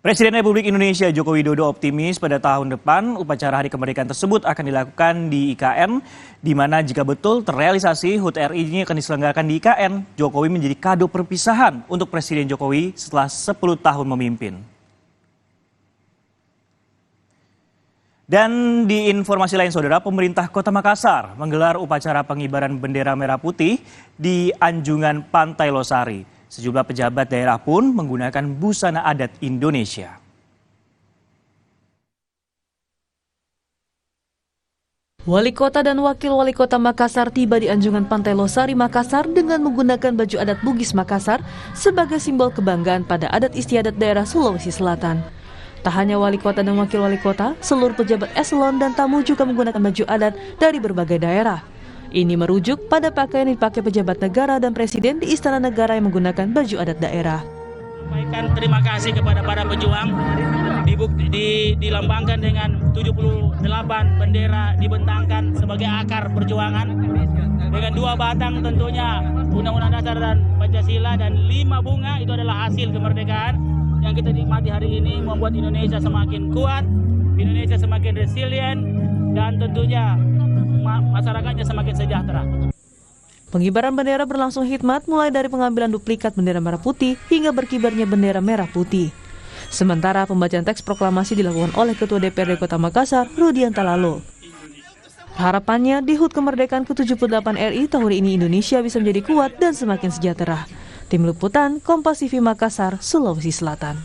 Presiden Republik Indonesia Joko Widodo optimis pada tahun depan upacara Hari Kemerdekaan tersebut akan dilakukan di IKN, di mana jika betul terrealisasi HUT RI ini akan diselenggarakan di IKN, Jokowi menjadi kado perpisahan untuk Presiden Jokowi setelah 10 tahun memimpin. Dan di informasi lain saudara, pemerintah Kota Makassar menggelar upacara pengibaran bendera merah putih di Anjungan Pantai Losari. Sejumlah pejabat daerah pun menggunakan busana adat Indonesia. Wali Kota dan Wakil Wali Kota Makassar tiba di Anjungan Pantai Losari, Makassar dengan menggunakan baju adat Bugis Makassar sebagai simbol kebanggaan pada adat istiadat daerah Sulawesi Selatan. Tak hanya Wali Kota dan Wakil Wali Kota, seluruh pejabat eselon dan tamu juga menggunakan baju adat dari berbagai daerah. Ini merujuk pada pakaian yang dipakai pejabat negara dan presiden di Istana Negara yang menggunakan baju adat daerah. Sampaikan terima kasih kepada para pejuang, dilambangkan dengan 78 bendera dibentangkan sebagai akar perjuangan. Dengan 2 batang tentunya Undang-Undang Dasar dan Pancasila dan 5 bunga itu adalah hasil kemerdekaan yang kita nikmati hari ini, membuat Indonesia semakin kuat, Indonesia semakin resilient, dan tentunya masyarakatnya semakin sejahtera. Pengibaran bendera berlangsung hikmat mulai dari pengambilan duplikat bendera merah putih hingga berkibarnya bendera merah putih. Sementara pembacaan teks proklamasi dilakukan oleh Ketua DPRD Kota Makassar, Rudian Talalo. Harapannya di HUT Kemerdekaan ke-78 RI tahun ini Indonesia bisa menjadi kuat dan semakin sejahtera. Tim Liputan, Kompas TV Makassar, Sulawesi Selatan.